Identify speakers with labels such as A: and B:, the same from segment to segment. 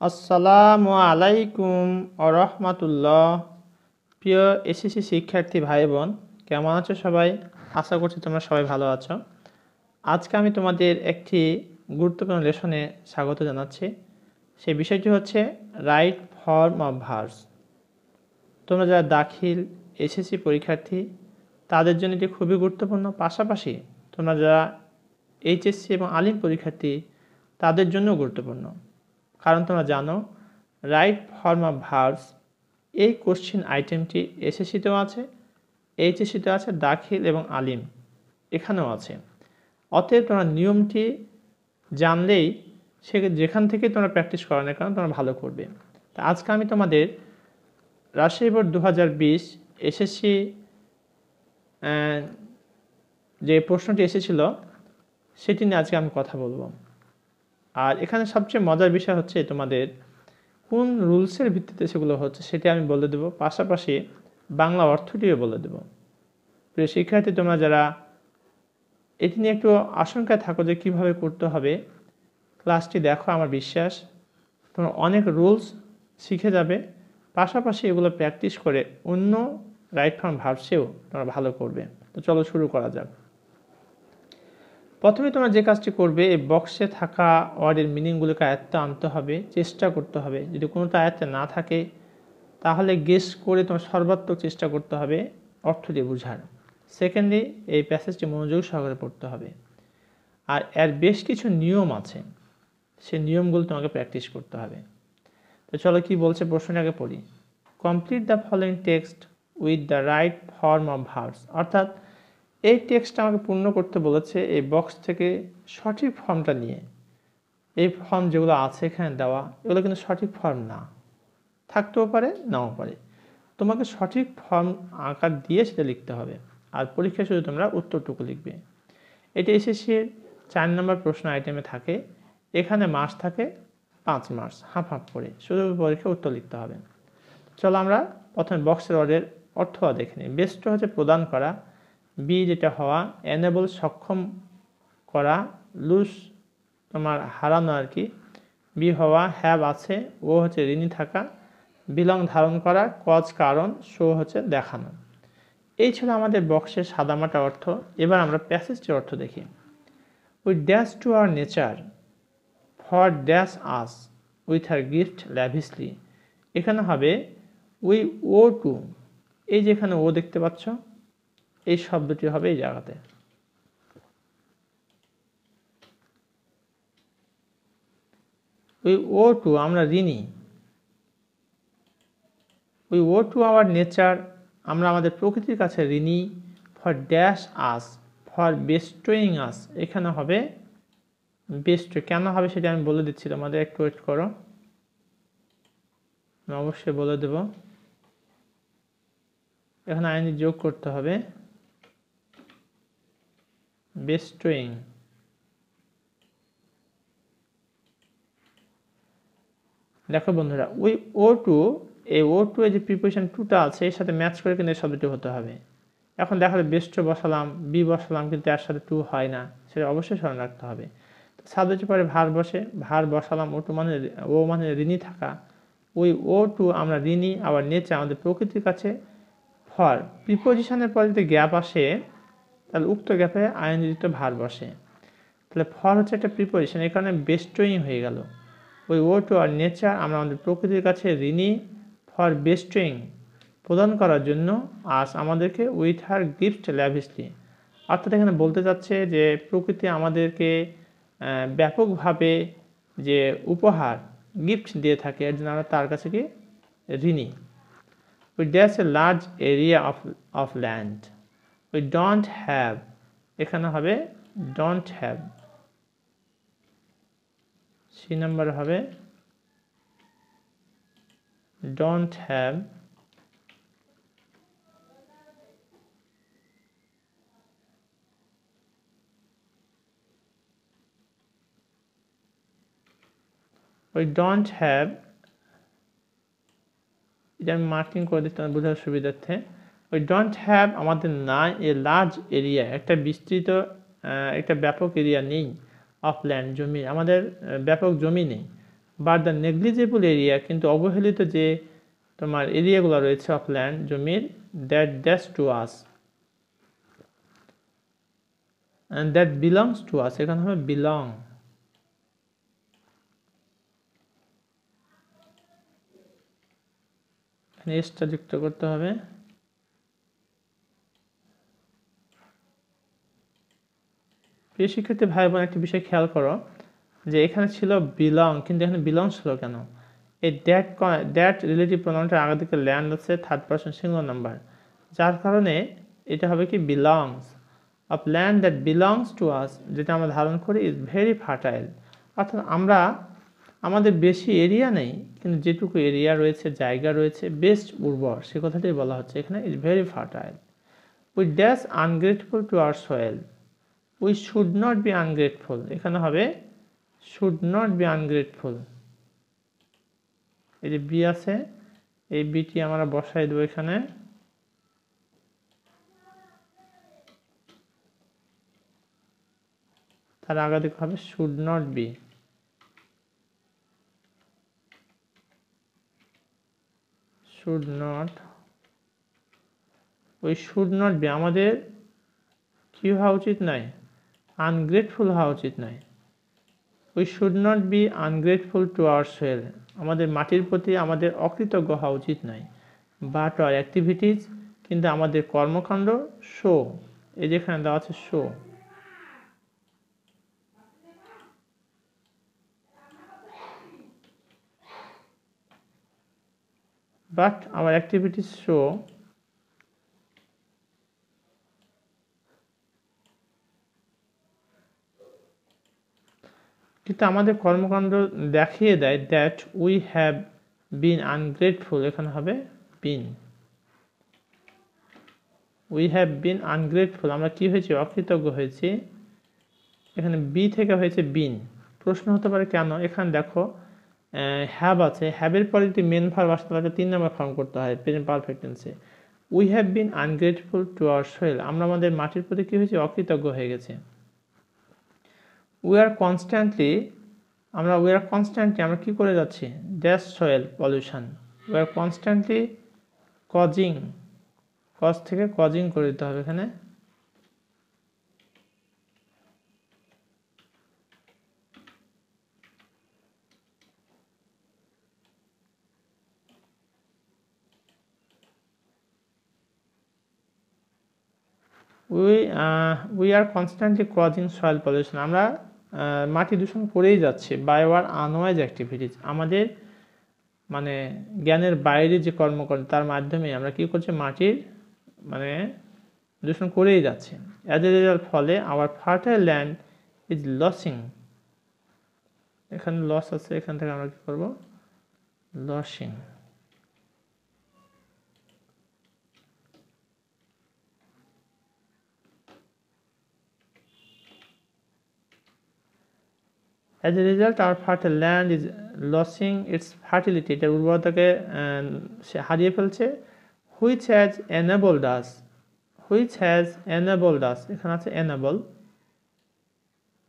A: আসসালামু আলাইকুম রাহমাতুল্লাহ। প্রিয় এসএসসি শিক্ষার্থী ভাই বোন, কেমন আছো সবাই? আশা করছি তোমরা সবাই ভালো আছো। আজকে আমি তোমাদের একটি গুরুত্বপূর্ণ লেসনে স্বাগত জানাচ্ছি। সেই বিষয়টি হচ্ছে রাইট ফর্ম অফ ভার্বস। তোমরা যারা দাখিল এসএসসি পরীক্ষার্থী তাদের জন্য এটি খুবই গুরুত্বপূর্ণ। পাশাপাশি তোমরা যারা এইচএসসি এবং আলিম পরীক্ষার্থী তাদের জন্যও গুরুত্বপূর্ণ, কারণ তোমরা জানো রাইট ফর্ম অফ ভার্বস এই কোশ্চিন আইটেমটি এসএসসিতেও আছে, এইচএসসিতেও আছে, দাখিল এবং আলিম এখানেও আছে। অতএব তোমরা নিয়মটি জানলেই সে যেখান থেকে তোমরা প্র্যাকটিস করো না কেন তোমরা ভালো করবে। তা আজকে আমি তোমাদের রাজশাহী বোর্ড 2020 এসএসসি যে প্রশ্নটি এসেছিল সেটি নিয়ে আজকে আমি কথা বলবো। আর এখানে সবচেয়ে মজার বিষয় হচ্ছে তোমাদের কোন রুলসের ভিত্তিতে সেগুলো হচ্ছে সেটি আমি বলে দেবো, পাশাপাশি বাংলা অর্থটিও বলে দেবো। প্রিয় শিক্ষার্থী, তোমরা যারা এটি নিয়ে একটু আশঙ্কায় থাকো যে কীভাবে করতে হবে, ক্লাসটি দেখো, আমার বিশ্বাস তোমরা অনেক রুলস শিখে যাবে। পাশাপাশি এগুলো প্র্যাকটিস করে অন্য রাইট ফর্ম ভার্বসেও তোমরা ভালো করবে। তো চলো শুরু করা যাক। প্রথমে তোমরা যে কাজটি করবে, এই বক্সে থাকা ওয়ার্ডের মিনিংগুলোকে আয়ত্তে আনতে হবে, চেষ্টা করতে হবে। যদি কোনোটা আয়ত্তে না থাকে তাহলে গেস করে তোমার সর্বাত্মক চেষ্টা করতে হবে অর্থটি বোঝার। সেকেন্ডলি, এই প্যাসেজটি মনোযোগ সহকারে পড়তে হবে। আর এর বেশ কিছু নিয়ম আছে, সেই নিয়মগুলো তোমাকে প্র্যাকটিস করতে হবে। তো চলো কি বলছে প্রশ্নটাকে পড়ি। Complete the following text with the right form of verbs. অর্থাৎ এই টেক্সটটা আমাকে পূর্ণ করতে বলেছে এই বক্স থেকে সঠিক ফর্মটা নিয়ে। এই ফর্ম যেগুলো আছে এখানে দেওয়া, এগুলো কিন্তু সঠিক ফর্ম না, থাকতেও পারে নাও পারে। তোমাকে সঠিক ফর্ম আকার দিয়ে সেটা লিখতে হবে। আর পরীক্ষায় শুধু তোমরা উত্তরটুকু লিখবে। এটি এসএসসির 4 নম্বর প্রশ্ন আইটেমে থাকে। এখানে মার্কস থাকে 5 মার্কস, হাফ হাফ করে, শুধু পরীক্ষায় উত্তর লিখতে হবে। চলো আমরা প্রথমে বক্সের ওয়ার্ডের অর্থ দেখে নিই। বেস্ট হচ্ছে প্রদান করা, বি যেটা হওয়া, এনেবল সক্ষম করা, লুজ তোমার হারানো আর কি, বি হওয়া, হ্যাভ আছে, ও হচ্ছে ঋণী থাকা, বিলং ধারণ করা, কজ কারণ, শো হচ্ছে দেখানো। এই ছিল আমাদের বক্সের সাদামাটা অর্থ। এবার আমরা প্যাসেজটির অর্থ দেখি। We dash to our nature for dash us with her gift lavishly. এখানে হবে উই ও টু, এই যেখানে ও দেখতে পাচ্ছ এই শব্দটি হবে এই জায়গাতে। উই ও টু, আমরা ঋণী। We owe to our nature, আমরা আমাদের প্রকৃতির কাছে ঋণী। For dash us, for bestowing us, এখানে হবে বেস্ট। কেন হবে সেটা আমি বলে দিচ্ছি তোমাদের, একটু ওয়েট করো, আমি অবশ্যই বলে দেব। এখানে আইনি যোগ করতে হবে, বেস্টোয়িং। দেখো বন্ধুরা, উই ও টু, এই ও টু যে প্রিপোজিশন টুটা আছে এর সাথে ম্যাচ করে কিন্তু এই শব্দটি হতে হবে। এখন দেখা যায় বেস্ট বসালাম, বি বসালাম, কিন্তু এর সাথে টু হয় না, সেটা অবশ্যই স্মরণ রাখতে হবে। সাবজেক্টের পরে ভার বসে, ভার বসালাম, ও টু মানে ও মানে ঋণী থাকা। ওই ও টু আমরা ঋণী, আবার নেচার আমাদের প্রকৃতির কাছে। ফর প্রিপোজিশনের পরে যদি গ্যাপ আসে তাহলে উক্ত গ্যাপে আইনজিত ভার বসে। তাহলে ফর হচ্ছে একটা প্রিপোজিশন, এই কারণে বেস্টোয়িং হয়ে গেল। ওই ও টু আর নেচার, আমরা আমাদের প্রকৃতির কাছে ঋণী। ফর বেস্টোয়িং, প্রদান করার জন্য। আজ আমাদেরকে উইথ হার গিফট ল্যাভিসলি, অর্থাৎ এখানে বলতে চাচ্ছে যে প্রকৃতি আমাদেরকে ব্যাপকভাবে যে উপহার গিফট দিয়ে থাকে, এর জন্য আমরা তার কাছে কি ঋণী। We dash a large area of land. We don't have, এখানে হবে ডোন্ট হ্যাভ, সি নাম্বার হবে don't have. We don't have, এটা আমি মার্কিং করে দিচ্ছি বোঝার সুবিধার্থে। উই ডোন্ট হ্যাভ, আমাদের নাই এ লার্জ এরিয়া, একটা বিস্তৃত একটা ব্যাপক এরিয়া নেই, অফ ল্যান্ড জমি, আমাদের ব্যাপক জমি নেই। বাট দ্য নেগলিজেবল এরিয়া, কিন্তু অবহেলিত যে তোমার এরিয়াগুলো রয়েছে অফ ল্যান্ড জমির, that's to us, and that belongs to us, এখানে হবে belong। এখানে এসটা যুক্ত করতে হবে। প্রিয় শিক্ষার্থী ভাই বোন, একটা বিষয় খেয়াল করো যে এখানে ছিল বিলং, কিন্তু এখানে বিলংস হলো কেন? এই দ্যাট রিলেটিভ প্রোনাউনটার আগে দিকে ল্যান্ড আছে থার্ড পারসন সিঙ্গুলার নাম্বার, যার কারণে এটা হবে কি belongs of land that belongs to us, যেটা আমরা ধারণ করি ইজ ভেরি ফার্টাইল। অর্থাৎ আমাদের বেশি এরিয়া নেই, কিন্তু যেটুকু এরিয়া রয়েছে, জায়গা রয়েছে, বেস্ট উর্বর, সে কথাটাই বলা হচ্ছে এখানে, is very fertile. We dash ungrateful to our soil, we should not be ungrateful, এখানে হবে শুড নট বি আনগ্রেটফুল। এই যে বি আছে, এই বিটি আমরা বসাই দেবো এখানে। তার আগে দিকে হবে should not be, should not, ওই শুড নট বি আমাদের কি হওয়া উচিত নয়, আনগ্রেটফুল হওয়া উচিত নয়। We should not be ungrateful to our soil, আমাদের মাটির প্রতি আমাদের অকৃতজ্ঞ হওয়া উচিত নয়। বাট আওয়ার অ্যাক্টিভিটিস, কিন্তু আমাদের কর্মকাণ্ড, শো, এই যেখানে দেওয়া আছে show, but hour activities show, কিন্তু আমাদের কর্মকাণ্ড দেখিয়ে দেয় that we have been ungrateful, এখানে হবে বিন, উই হ্যাভ বিন আনগ্রেটফুল, আমরা কি হয়েছি, অকৃতজ্ঞ হয়েছি। এখানে বি থেকে হয়েছে বিন। প্রশ্ন হতে পারে কেন? এখানে দেখো হ্যাভ আছে, হ্যাভের পরে যদি মেন ভার্ব আসতে পারে 3 নম্বর ফর্ম করতে হয় present perfect tense. We have been ungrateful to our soil, আমরা আমাদের মাটির প্রতি কি হয়েছে, অকৃতজ্ঞ হয়ে গেছে। উই আর কনস্ট্যান্টলি, আমরা কি করে যাচ্ছি, dash soil pollution, we are constantly causing, cause থেকে কজিং করে দিতে হবে এখানে। We are constantly causing soil pollution, আমরা মাটি দূষণ করেই যাচ্ছে বাই আওয়ার আনওয়াইজ অ্যাক্টিভিটিস, আমাদের মানে জ্ঞানের বাইরে যে কর্মকাণ্ড তার মাধ্যমে আমরা কি করছি, মাটির মানে দূষণ করেই যাচ্ছে। অ্যাজ এ রেজাল্ট, ফলে our fertile land is losing, এখানে লস আছে, এখান থেকে আমরা কি করব, losing. As a result, our fertile land is losing its fertility, এটার উর্বরতাকে সে হারিয়ে ফেলছে। Which has enabled us, এখানে আছে enable,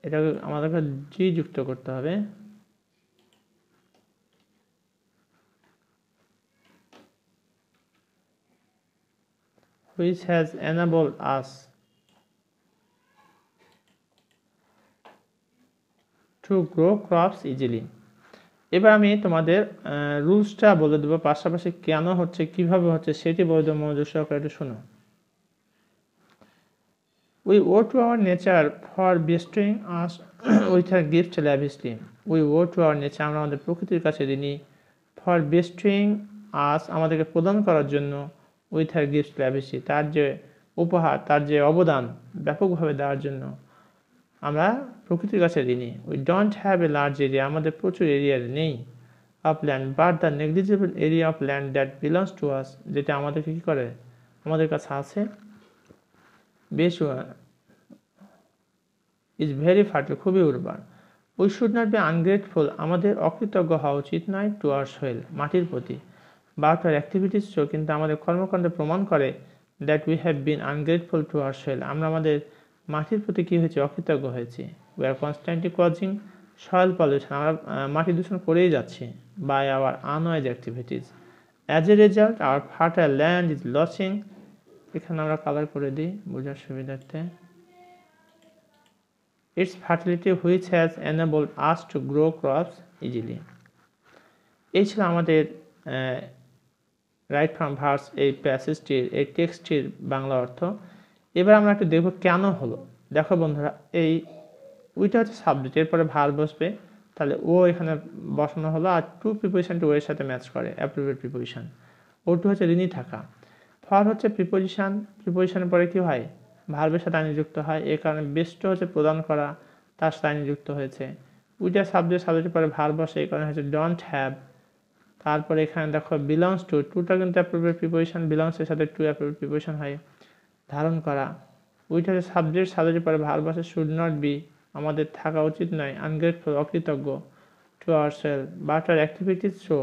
A: এটাকে আমাদেরকে জি যুক্ত করতে হবে। Which has enabled us to grow crops easily। এবার আমি তোমাদের রুলসটা বলে দেবো, পাশাপাশি কেন হচ্ছে, কিভাবে হচ্ছে সেটি বলে দেবো, মনোযোগ সহকারে একটু শোনো। We owe to our nature for bestowing us with her gift lavishly. We owe to our nature, আমরা আমাদের প্রকৃতির কাছে ঋণী, for bestowing us, আমাদেরকে প্রদান করার জন্য, with her gift lavishly, তার যে উপহার, তার যে অবদান ব্যাপকভাবে দেওয়ার জন্য আমরা প্রকৃতির কাছে ঋণী। We don't have a large area, আমাদের প্রচুর এরিয়ার নেই, of land, but the negligible area of land that belongs to us, যেটা আমাদেরকে কী করে, আমাদের কাছে আছে, বেশ ইজ ভেরি ফার্টাইল, খুবই উর্বর। We should not be ungrateful, আমাদের অকৃতজ্ঞ হওয়া উচিত নয়, টু আওয়ার সয়েল, মাটির প্রতি, বাট আওয়ার অ্যাক্টিভিটিস শো, কিন্তু আমাদের কর্মকাণ্ড প্রমাণ করে that we have been ungrateful to our soil, আমরা আমাদের মাটির প্রতি কী হয়েছে, অকৃতজ্ঞ হয়েছে। We are constantly causing soil pollution, আমরা মাটি দূষণ করেই যাচ্ছি, by our unwise activities. As a result our fertile land is losing, এখানে আমরা কালার করে দিই বোঝার সুবিধার্থে, its fertility which has enabled us to grow crops easily. এই ছিল আমাদের রাইট ফ্রম ভার্বস এই প্যাসেজটির, এই টেক্সটটির বাংলা অর্থ। এবার আমরা একটু দেখব কেন হলো। দেখো বন্ধুরা, এই ওইটা হচ্ছে সাবজেক্ট, এরপরে ভার্ব বসবে, তাহলে ও এখানে বসানো হলো, আর টু প্রিপোজিশনটি ওর সাথে ম্যাচ করে, অ্যাপ্রোপ্রিয়েট প্রিপোজিশন। ও টু হচ্ছে ঋণী থাকা, ফর হচ্ছে প্রিপোজিশন, প্রিপোজিশনের পরে কি হয়, ভার্বের সাথে আইনি যুক্ত হয়, এই কারণে বেস্ট হচ্ছে প্রদান করা, তার সাথে আইনি যুক্ত হয়েছে। ওইটা সাবজেক্ট, সাবজেক্টের পরে ভার্ব বসে, এই কারণে হচ্ছে ডোন্ট হ্যাভ। তারপরে এখানে দেখো বিলংস টু, টুটা কিন্তু অ্যাপ্রোপ্রিয়েট প্রিপোজিশন, বিলংসের সাথে টু অ্যাপ্রোপ্রিয়েট প্রিপোজিশন হয়, ধারণ করা। ওইটা হচ্ছে সাবজেক্ট, সাবজেক্টের পরে ভার্ব বসে, শুড নট বি, আমাদের থাকা উচিত নয়, আনগ্রেটফুল, অকৃতজ্ঞ, to ourselves, but our activities show,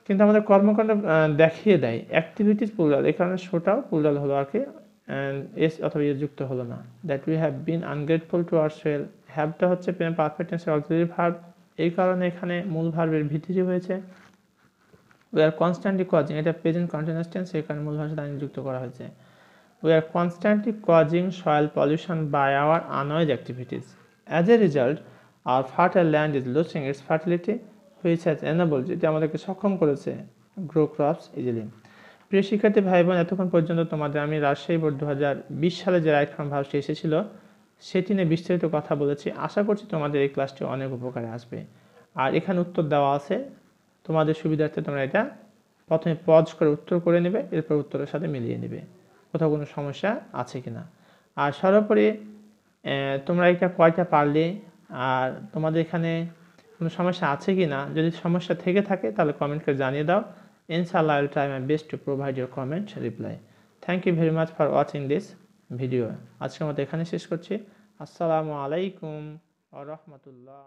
A: কিন্তু আমাদের কর্মকাণ্ড দেখিয়ে দেয়, অ্যাক্টিভিটিস প্লুরাল, এই কারণে শোটাও প্লুরাল হলো আর কি, এস অথবা ইয়ে যুক্ত হলো না। That we have been ungrateful to ourself, হ্যাভটা হচ্ছে পারফেক্ট টেন্সের অক্সিলারি ভার্ব, এই কারণে এখানে মূল ভার্বের ভিত্তি হয়েছে। উই আর কনস্ট্যান্টলি কজিং, এটা প্রেজেন্ট কন্টিনিউয়াস টেন্স, এই কারণে মূল ভার্বের সাথে যুক্ত করা হয়েছে। We are constantly causing soil pollution by our unwise activities. As a result, our fertile land is losing its fertility, which has enabled, যেটি আমাদেরকে সক্ষম করেছে, grow crops easily. প্রিয় শিক্ষার্থী ভাই বোন, এতক্ষণ পর্যন্ত তোমাদের আমি রাজশাহী বোর্ড 2020 সালে যে রাইট ফ্রম ভার্বসটি এসেছিল সেটি নিয়ে বিস্তারিত কথা বলেছি। আশা করছি তোমাদের এই ক্লাসটি অনেক উপকারে আসবে। আর এখানে উত্তর দেওয়া আছে, তোমাদের সুবিধার্থে তোমরা এটা প্রথমে পজ করে উত্তর করে নেবে, এরপর উত্তরের সাথে মিলিয়ে নেবে কোথাও কোনো সমস্যা আছে কিনা। আর সর্বোপরি তোমরা এটা কয়টা পারলে, আর তোমাদের এখানে কোনো সমস্যা আছে কিনা, যদি সমস্যা থেকে থাকে তাহলে কমেন্ট করে জানিয়ে দাও। ইনশাআল্লাহ I will try my best to provide your comment reply. Thank you very much for watching this video. আজকের মতো এখানে শেষ করছি। আসসালামু আলাইকুম ওয়া রাহমাতুল্লাহ।